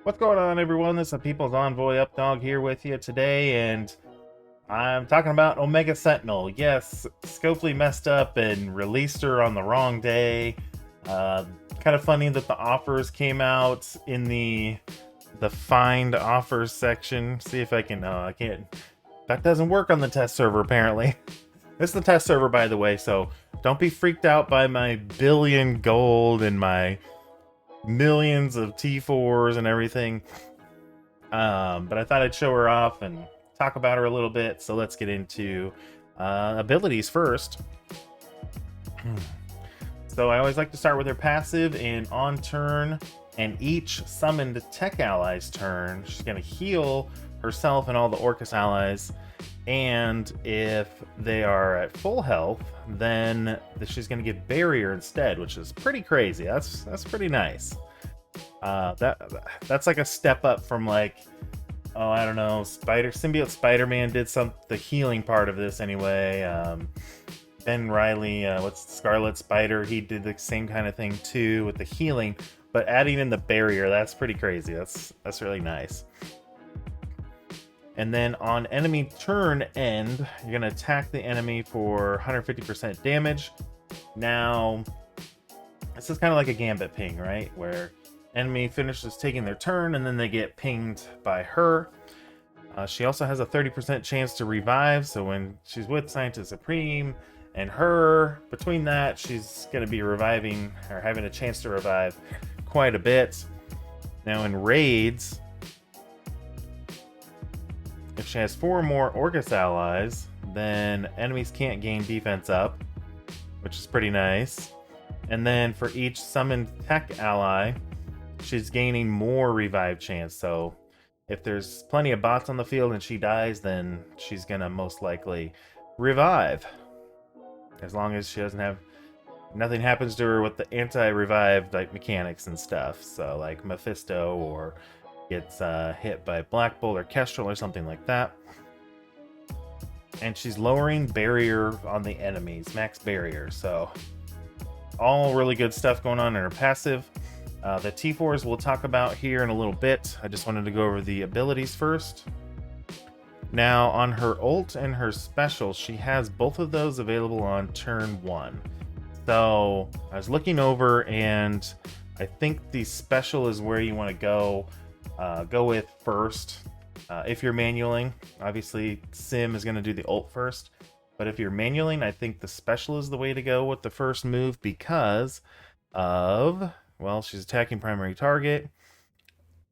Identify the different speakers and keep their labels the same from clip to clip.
Speaker 1: What's going on, everyone? This is People's Envoy Updog here with you today, and I'm talking about Omega Sentinel. Yes, Scopely messed up and released her on the wrong day. Kind of funny that the offers came out in the find offers section. See if I can. I can't. That doesn't work on the test server apparently. This is the test server, by the way, so don't be freaked out by my billion gold and my millions of T4s and everything. But I thought I'd show her off and talk about her a little bit. So let's get into abilities first. So I always like to start with her passive, and on turn and each summoned tech ally's turn, she's going to heal herself and all the Orcus allies. And if they are at full health, then she's going to get barrier instead, which is pretty crazy. That's pretty nice. That's like a step up from, like, oh, I don't know, Symbiote Spider-Man did the healing part of this anyway. Ben Riley, what's Scarlet Spider? He did the same kind of thing too with the healing, but adding in the barrier, that's pretty crazy. That's really nice. And then on enemy turn end, you're going to attack the enemy for 150% damage. Now, this is kind of like a Gambit ping, right? Where enemy finishes taking their turn and then they get pinged by her. She also has a 30% chance to revive, so when she's with Scientist Supreme and her, between that, she's going to be reviving, or having a chance to revive quite a bit. Now in raids, if she has 4 or more Orcus allies, then enemies can't gain defense up, which is pretty nice. And then for each summoned tech ally, she's gaining more revive chance. So if there's plenty of bots on the field and she dies, then she's gonna most likely revive. As long as she doesn't have... nothing happens to her with the anti-revive like mechanics and stuff. So like Mephisto, or gets hit by Black Bolt or Kestrel or something like that. And she's lowering barrier on the enemies, max barrier. So all really good stuff going on in her passive. The T4s we'll talk about here in a little bit. I just wanted to go over the abilities first. Now on her ult and her special, she has both of those available on turn 1. So I was looking over, and I think the special is where you want to go with first. If you're manualing, obviously Sim is going to do the ult first. But if you're manualing, I think the special is the way to go with the first move because of, well, she's attacking primary target,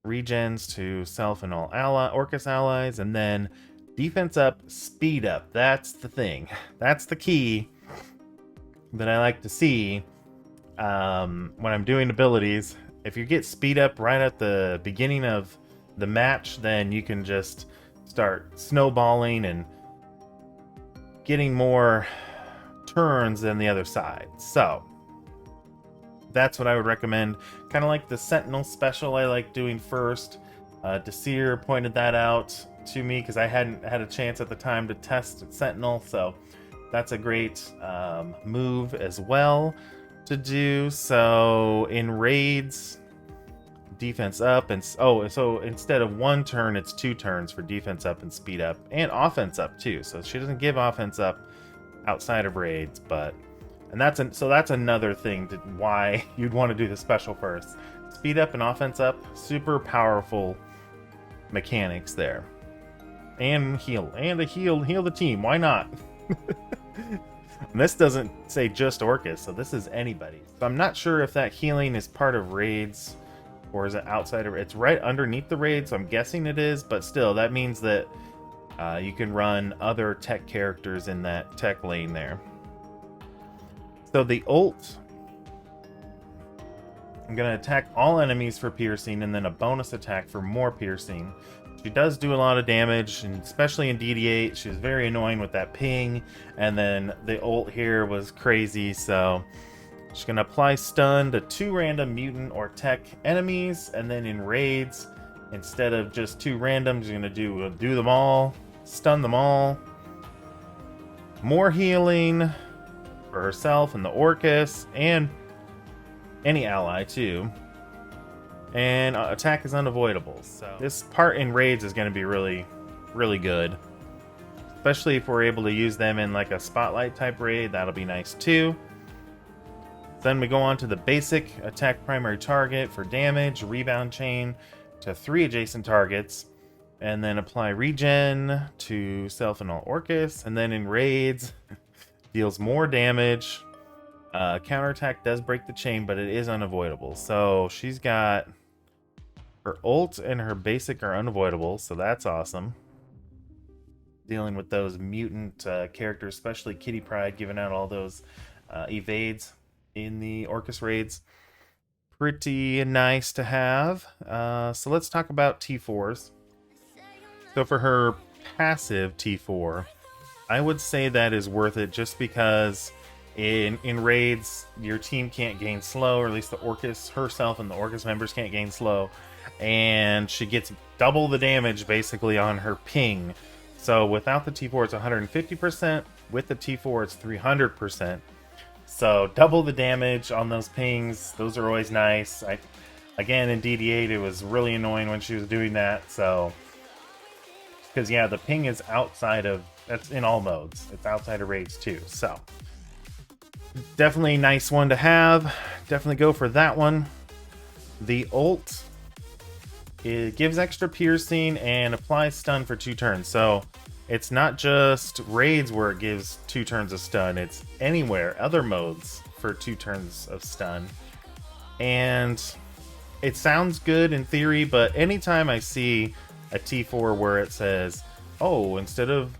Speaker 1: regens to self and all Orcus allies, and then defense up, speed up. That's the thing. That's the key that I like to see when I'm doing abilities. If you get speed up right at the beginning of the match, then you can just start snowballing and getting more turns than the other side. So that's what I would recommend. Kind of like the Sentinel special I like doing first. Desir pointed that out to me because I hadn't had a chance at the time to test Sentinel, so that's a great move as well to do. So in raids, defense up, and so instead of 1 turn, it's 2 turns for defense up and speed up, and offense up too. So she doesn't give offense up outside of raids, but that's another thing to why you'd want to do the special first. Speed up and offense up, super powerful mechanics there. And heal the team. Why not? And this doesn't say just Orcus, so this is anybody. So I'm not sure if that healing is part of raids or is it outside of... It's right underneath the raid, so I'm guessing it is, but still, that means that you can run other tech characters in that tech lane there. So the ult, I'm going to attack all enemies for piercing, and then a bonus attack for more piercing. She does do a lot of damage, and especially in DD8, she was very annoying with that ping, and then the ult here was crazy, so she's going to apply stun to 2 random mutant or tech enemies, and then in raids, instead of just 2 randoms, you're going to do them all, stun them all. More healing for herself and the Orcus, and any ally too. and attack is unavoidable. So this part in raids is going to be really, really good. Especially if we're able to use them in like a spotlight type raid, that'll be nice too. Then we go on to the basic attack primary target for damage, rebound chain to 3 adjacent targets, and then apply regen to self and all Orcus. And then in raids, deals more damage. Counterattack does break the chain, but it is unavoidable. So she's got her ult and her basic are unavoidable, so that's awesome. Dealing with those mutant characters, especially Kitty Pryde, giving out all those evades in the Orcus raids. Pretty nice to have. So let's talk about T4s. So for her passive T4, I would say that is worth it just because in raids, your team can't gain slow, or at least the Orcus herself and the Orcus members can't gain slow. And she gets double the damage basically on her ping. So without the T4, it's 150%. With the T4, it's 300%. So double the damage on those pings. Those are always nice. Again, in DD8, it was really annoying when she was doing that. So, because yeah, the ping is outside of, that's in all modes. It's outside of raids too. So definitely a nice one to have. Definitely go for that one. The ult, it gives extra piercing and applies stun for 2 turns. So it's not just raids where it gives 2 turns of stun. It's anywhere, other modes for 2 turns of stun. And it sounds good in theory, but anytime I see a T4 where it says, oh, instead of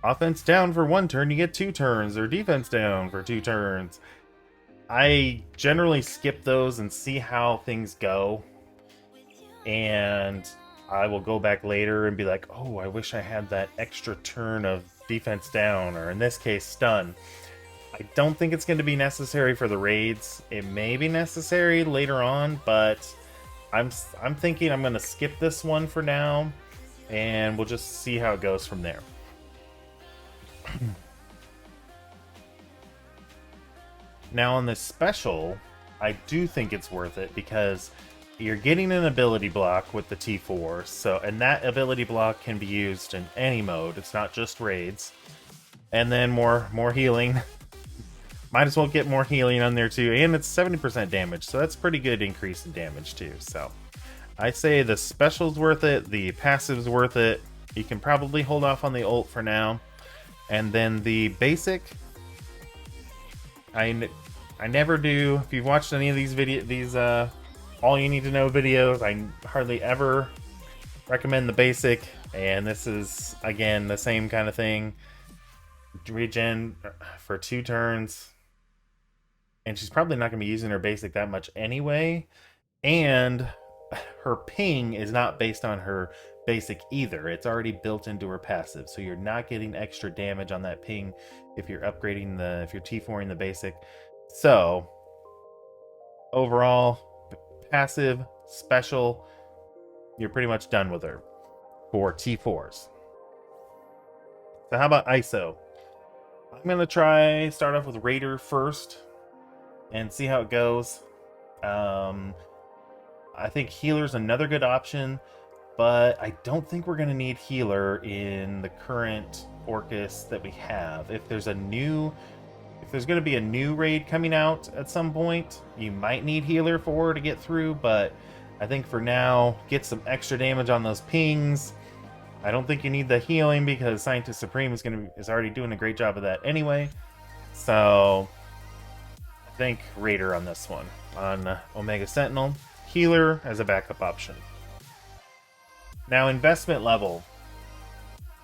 Speaker 1: offense down for 1 turn, you get 2 turns, or defense down for 2 turns, I generally skip those and see how things go. And I will go back later and be like, oh, I wish I had that extra turn of defense down, or in this case, stun. I don't think it's going to be necessary for the raids. It may be necessary later on, but I'm thinking I'm going to skip this one for now, and we'll just see how it goes from there. Now on this special, I do think it's worth it because you're getting an ability block with the T4, so, and that ability block can be used in any mode. It's not just raids. And then more healing. Might as well get more healing on there too. And it's 70% damage, so that's pretty good increase in damage too. So I say the special's worth it, the passive's worth it. You can probably hold off on the ult for now. And then the basic, I never do. If you've watched any of these all you need to know videos, I hardly ever recommend the basic, and this is again the same kind of thing. Regen for 2 turns, and she's probably not going to be using her basic that much anyway, and her ping is not based on her basic either. It's already built into her passive, so you're not getting extra damage on that ping if you're upgrading if you're T4ing the basic. So overall, passive, special, you're pretty much done with her for T4s. So how about ISO? I'm going to start off with Raider first and see how it goes. I think Healer's another good option, but I don't think we're going to need Healer in the current Orcus that we have. If there's going to be a new raid coming out at some point, you might need Healer for her to get through, but I think for now, get some extra damage on those pings. I don't think you need the healing because Scientist Supreme is already doing a great job of that anyway. So I think Raider on this one. On Omega Sentinel, Healer as a backup option. Now, investment level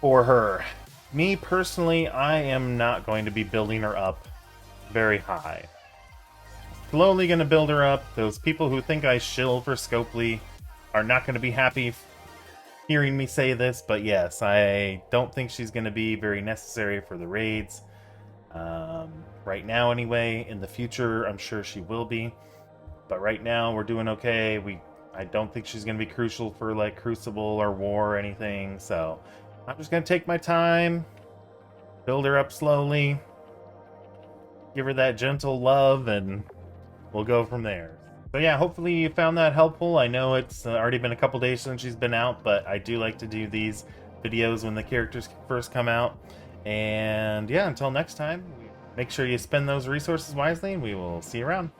Speaker 1: for her. Me personally, I am not going to be building her up very high. Slowly going to build her up. Those people who think I shill for Scopely are not going to be happy hearing me say this, but yes, I don't think she's going to be very necessary for the raids. Right now anyway. In the future, I'm sure she will be. But right now, we're doing okay. I don't think she's going to be crucial for like Crucible or War or anything, so I'm just going to take my time, build her up slowly, give her that gentle love, and we'll go from there. So yeah, hopefully you found that helpful. I know it's already been a couple days since she's been out, but I do like to do these videos when the characters first come out. And yeah, until next time, make sure you spend those resources wisely, and we will see you around.